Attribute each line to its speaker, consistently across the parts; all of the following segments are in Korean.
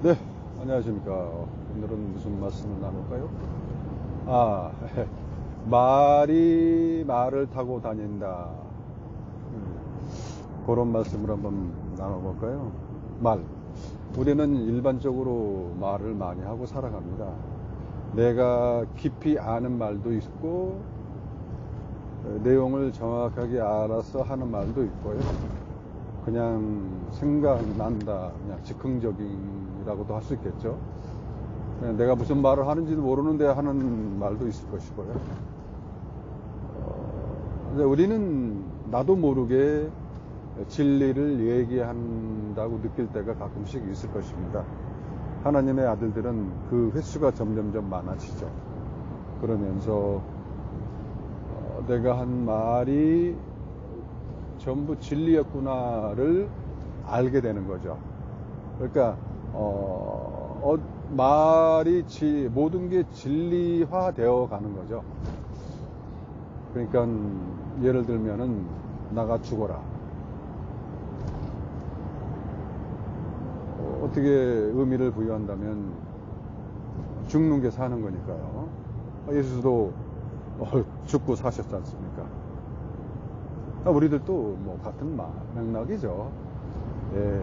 Speaker 1: 네, 안녕하십니까. 오늘은 무슨 말씀을 나눌까요? 말이 말을 타고 다닌다. 그런 말씀을 한번 나눠볼까요? 말. 우리는 일반적으로 말을 많이 하고 살아갑니다. 내가 깊이 아는 말도 있고, 내용을 정확하게 알아서 하는 말도 있고요. 그냥 생각난다, 그냥 즉흥적이라고도 할 수 있겠죠. 그냥 내가 무슨 말을 하는지도 모르는데 하는 말도 있을 것이고요. 근데 우리는 나도 모르게 진리를 얘기한다고 느낄 때가 가끔씩 있을 것입니다. 하나님의 아들들은 그 횟수가 점점점 많아지죠. 그러면서 내가 한 말이 전부 진리였구나를 알게 되는 거죠. 그러니까 말이 모든 게 진리화되어 가는 거죠. 그러니까 예를 들면은 나가 죽어라. 어떻게 의미를 부여한다면 죽는 게 사는 거니까요. 예수도 죽고 사셨지 않습니까? 우리들도 뭐 같은 맥락이죠. 예.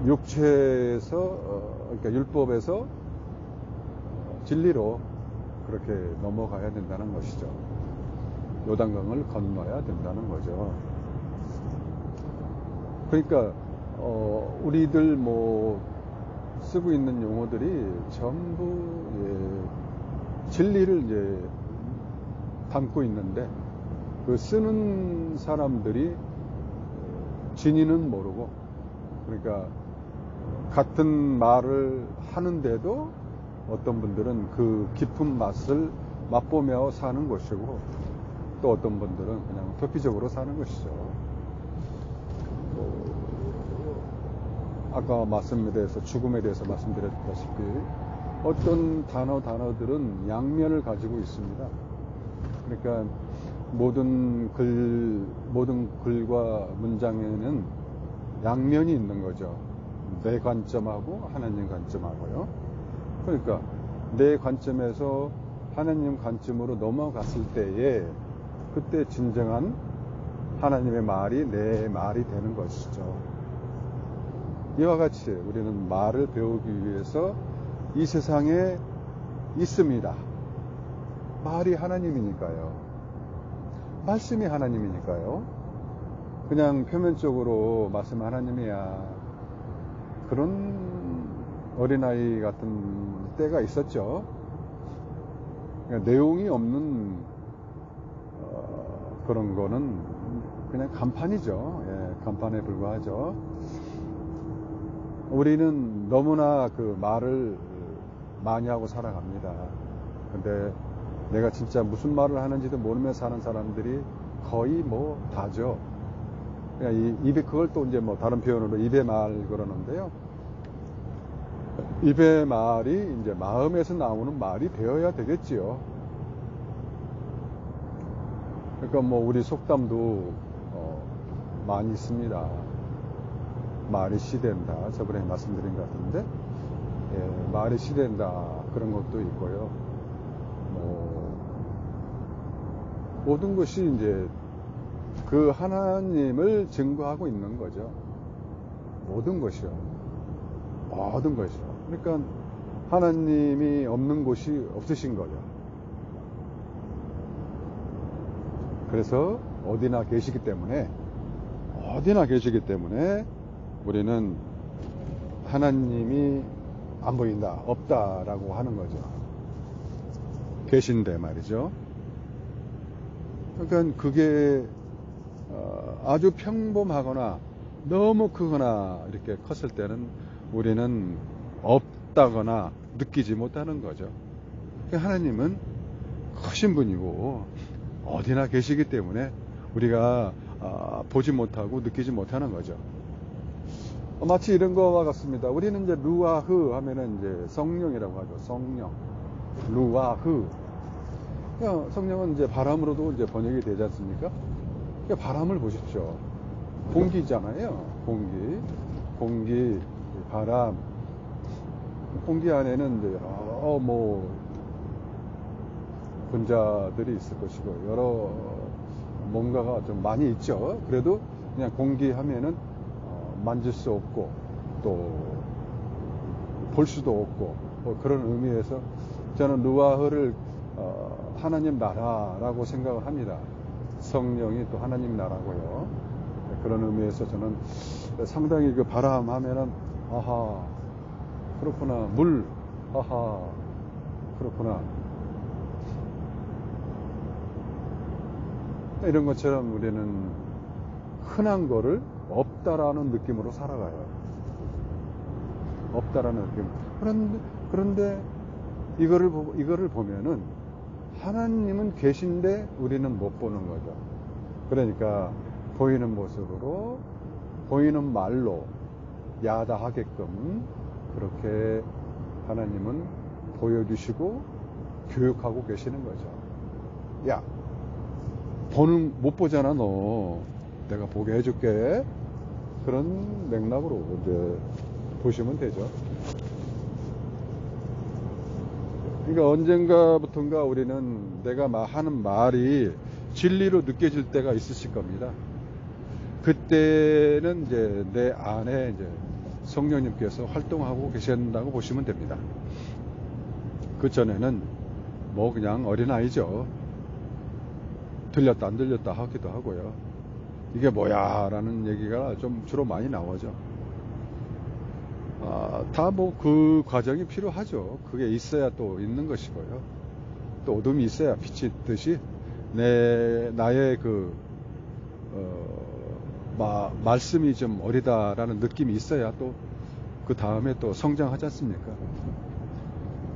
Speaker 1: 육체에서 그러니까 율법에서 진리로 그렇게 넘어가야 된다는 것이죠. 요단강을 건너야 된다는 거죠. 그러니까 우리들 뭐 쓰고 있는 용어들이 전부 진리를 이제 담고 있는데 그 쓰는 사람들이 진위는 모르고, 그러니까 같은 말을 하는데도 어떤 분들은 그 깊은 맛을 맛보며 사는 것이고, 또 어떤 분들은 그냥 도피적으로 사는 것이죠. 아까 죽음에 대해서 말씀드렸다시피 어떤 단어들은 양면을 가지고 있습니다. 그러니까 모든 글과 문장에는 양면이 있는 거죠. 내 관점하고 하나님 관점하고요. 그러니까 내 관점에서 하나님 관점으로 넘어갔을 때에 그때 진정한 하나님의 말이 내 말이 되는 것이죠. 이와 같이 우리는 말을 배우기 위해서 이 세상에 있습니다. 말이 하나님이니까요. 말씀이 하나님이니까요. 그냥 표면적으로 말씀 하나님이야, 그런 어린아이 같은 때가 있었죠. 그러니까 내용이 없는 그런 거는 그냥 간판이죠. 예, 간판에 불과하죠. 우리는 너무나 그 말을 많이 하고 살아갑니다. 근데 내가 진짜 무슨 말을 하는지도 모르며 사는 사람들이 거의 뭐 다죠. 그러니까 그걸 또 이제 뭐 다른 표현으로 입의 말 그러는데요. 입의 말이 이제 마음에서 나오는 말이 되어야 되겠지요. 그러니까 뭐 우리 속담도 많이 있습니다. 말이 시된다. 저번에 말씀드린 것 같은데, 예, 말이 시된다. 그런 것도 있고요. 모든 것이 이제 그 하나님을 증거하고 있는 거죠. 모든 것이요. 모든 것이요. 그러니까 하나님이 없는 곳이 없으신 거죠. 그래서 어디나 계시기 때문에 우리는 하나님이 안 보인다, 없다라고 하는 거죠. 계신데 말이죠. 그러니까 그게 아주 평범하거나 너무 크거나 이렇게 컸을 때는 우리는 없다거나 느끼지 못하는 거죠. 그러니까 하나님은 크신 분이고 어디나 계시기 때문에 우리가 보지 못하고 느끼지 못하는 거죠. 마치 이런 거와 같습니다. 우리는 이제 루아흐 하면은 이제 성령이라고 하죠. 성령. 루아흐. 성령은 이제 바람으로도 이제 번역이 되지 않습니까? 바람을 보십시오. 공기잖아요. 공기. 공기, 바람, 공기 안에는 이제 뭐 분자들이 있을 것이고 여러 뭔가가 좀 많이 있죠. 그래도 그냥 공기 하면은 만질 수 없고 또 볼 수도 없고 뭐 그런 의미에서 저는 루아흐를 하나님 나라라고 생각을 합니다. 성령이 또 하나님 나라고요. 그런 의미에서 저는 상당히 그 바람 하면은 아하 그렇구나, 물 아하 그렇구나, 이런 것처럼 우리는 흔한 거를 없다라는 느낌으로 살아가요. 없다라는 느낌. 그런데 이거를 보면은 하나님은 계신데 우리는 못 보는 거죠. 그러니까 보이는 모습으로, 보이는 말로 야다하게끔 그렇게 하나님은 보여주시고 교육하고 계시는 거죠. 야, 못 보잖아, 너. 내가 보게 해줄게. 그런 맥락으로 이제 보시면 되죠. 그러니까 언젠가부턴가 우리는 내가 하는 말이 진리로 느껴질 때가 있으실 겁니다. 그때는 이제 내 안에 이제 성령님께서 활동하고 계신다고 보시면 됩니다. 그 전에는 뭐 그냥 어린아이죠. 들렸다 안 들렸다 하기도 하고요. 이게 뭐야 라는 얘기가 좀 주로 많이 나오죠. 다 뭐 그 과정이 필요하죠. 그게 있어야 또 있는 것이고요. 또 어둠이 있어야 빛이 있듯이 나의 말씀이 좀 어리다라는 느낌이 있어야 또 그 다음에 또 성장하지 않습니까?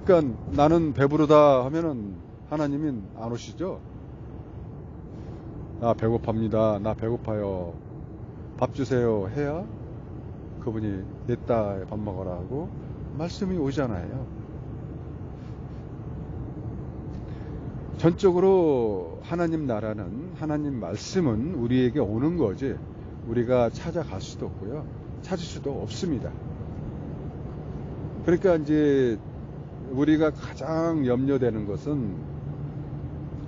Speaker 1: 그러니까 나는 배부르다 하면은 하나님이 안 오시죠? 나 배고픕니다. 나 배고파요. 밥 주세요. 해야 그분이 됐다 밥 먹어라 하고 말씀이 오잖아요. 전적으로 하나님 나라는, 하나님 말씀은 우리에게 오는 거지 우리가 찾아갈 수도 없고요. 찾을 수도 없습니다. 그러니까 이제 우리가 가장 염려되는 것은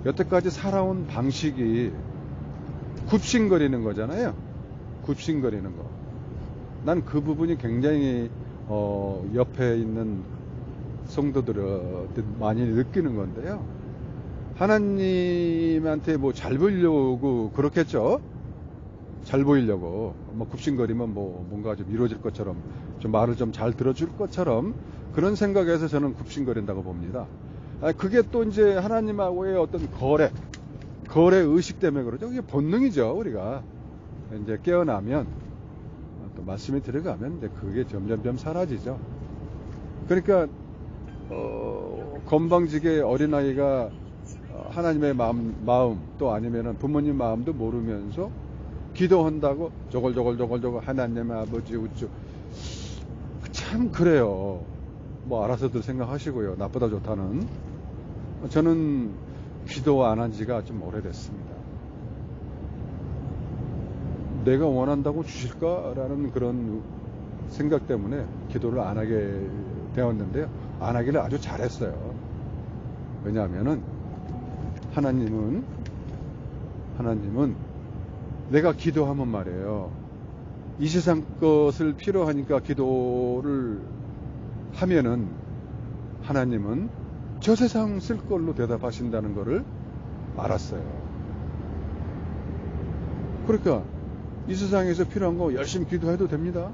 Speaker 1: 여태까지 살아온 방식이 굽신거리는 거잖아요. 굽신거리는 거. 난 그 부분이 굉장히 옆에 있는 성도들한테 많이 느끼는 건데요. 하나님한테 뭐 잘 보이려고 그렇겠죠. 잘 보이려고 뭐 굽신거리면 뭐 뭔가 좀 이루어질 것처럼, 좀 말을 좀 잘 들어줄 것처럼 그런 생각에서 저는 굽신거린다고 봅니다. 그게 또 이제 하나님하고의 어떤 거래 의식 때문에 그러죠. 그게 본능이죠. 우리가 이제 깨어나면 또 말씀이 들어가면 이제 그게 점점점 사라지죠. 그러니까 건방지게 어린아이가 하나님의 마음 또 아니면은 부모님 마음도 모르면서 기도한다고 저걸 하나님 아버지 우쭈 참 그래요. 뭐 알아서들 생각하시고요. 나쁘다 좋다는. 저는 기도 안 한 지가 좀 오래됐습니다. 내가 원한다고 주실까라는 그런 생각 때문에 기도를 안 하게 되었는데요. 안 하기를 아주 잘했어요. 왜냐하면은 하나님은 내가 기도하면 말이에요. 이 세상 것을 필요하니까 기도를 하면은 하나님은 저 세상 쓸 걸로 대답하신다는 것을 알았어요. 그러니까 이 세상에서 필요한 거 열심히 기도해도 됩니다.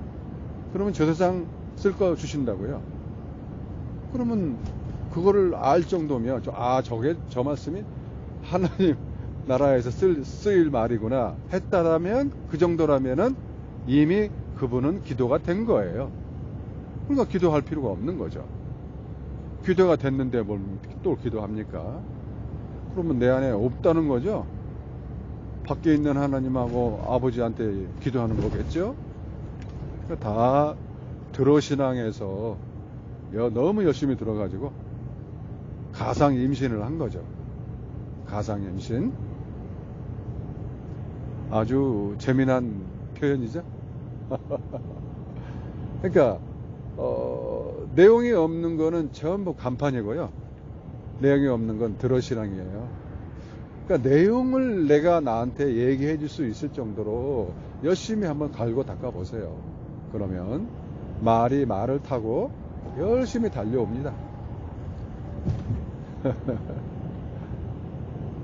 Speaker 1: 그러면 저 세상 쓸 거 주신다고요. 그러면 그거를 알 정도면 저게 저 말씀이 하나님 나라에서 쓰일 말이구나 했다라면, 그 정도라면은 이미 그분은 기도가 된 거예요. 그러니까 기도할 필요가 없는 거죠. 기도가 됐는데 뭘 또 기도합니까? 그러면 내 안에 없다는 거죠. 밖에 있는 하나님하고 아버지한테 기도하는 거겠죠. 그러니까 다 들어신앙에서 너무 열심히 들어가지고 가상 임신을 한 거죠. 가상 임신. 아주 재미난 표현이죠. 그러니까 내용이 없는 거는 전부 간판이고요. 내용이 없는 건 드러시랑이에요. 그러니까 내용을 내가 나한테 얘기해 줄 수 있을 정도로 열심히 한번 갈고 닦아 보세요. 그러면 말이 말을 타고 열심히 달려옵니다.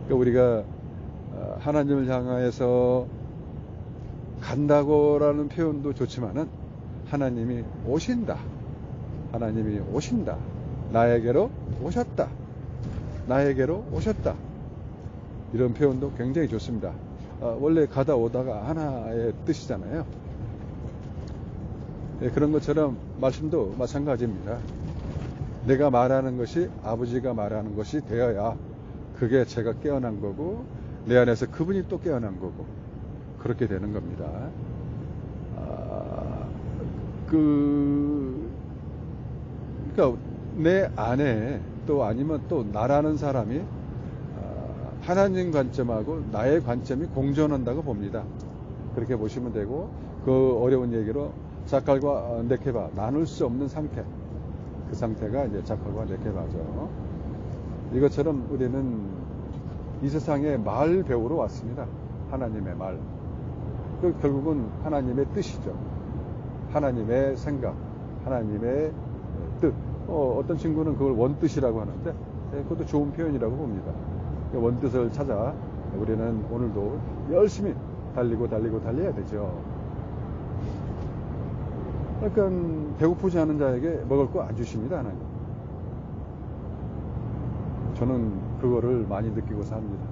Speaker 1: 그러니까 우리가 하나님을 향해서 간다고라는 표현도 좋지만은 하나님이 오신다. 하나님이 오신다. 나에게로 오셨다. 나에게로 오셨다. 이런 표현도 굉장히 좋습니다. 원래 가다 오다가 하나의 뜻이잖아요. 예, 그런 것처럼 말씀도 마찬가지입니다. 내가 말하는 것이 아버지가 말하는 것이 되어야 그게 제가 깨어난 거고 내 안에서 그분이 또 깨어난 거고 그렇게 되는 겁니다. 그러니까 내 안에 또 아니면 또 나라는 사람이 하나님 관점하고 나의 관점이 공존한다고 봅니다. 그렇게 보시면 되고 그 어려운 얘기로 자칼과 네케바 나눌 수 없는 상태 그 상태가 이제 자칼과 네케바죠. 이것처럼 우리는 이 세상에 말 배우러 왔습니다. 하나님의 말. 그 결국은 하나님의 뜻이죠. 하나님의 생각, 하나님의 뜻. 어떤 친구는 그걸 원뜻이라고 하는데 그것도 좋은 표현이라고 봅니다. 원뜻을 찾아 우리는 오늘도 열심히 달려야 되죠. 그러니까 배고프지 않은 자에게 먹을 거 안 주십니다, 하나님. 저는 그거를 많이 느끼고 삽니다.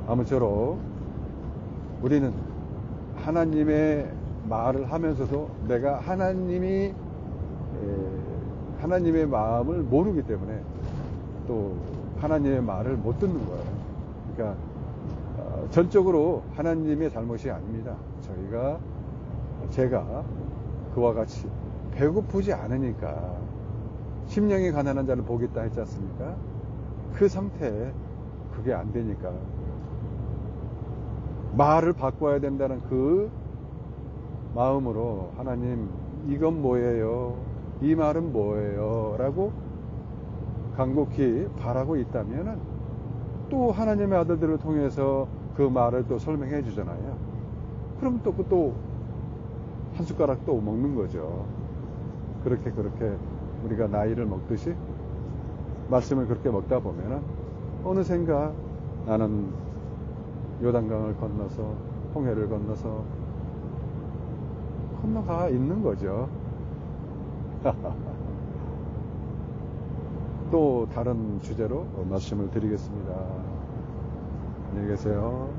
Speaker 1: 아무쪼록 우리는 하나님의 말을 하면서도 내가 하나님의 마음을 모르기 때문에 또 하나님의 말을 못 듣는 거예요. 그러니까 전적으로 하나님의 잘못이 아닙니다. 제가 그와 같이 배고프지 않으니까 심령이 가난한 자를 보겠다 했지 않습니까? 그 상태에 그게 안 되니까 말을 바꿔야 된다는 그 마음으로 하나님 이건 뭐예요? 이 말은 뭐예요? 라고 간곡히 바라고 있다면은 또 하나님의 아들들을 통해서 그 말을 또 설명해 주잖아요. 그럼 또 한 숟가락 또 먹는 거죠. 그렇게 우리가 나이를 먹듯이 말씀을 그렇게 먹다 보면은 어느샌가 나는 요단강을 건너서 홍해를 건너가 있는 거죠. 또 다른 주제로 말씀을 드리겠습니다. 안녕히 계세요.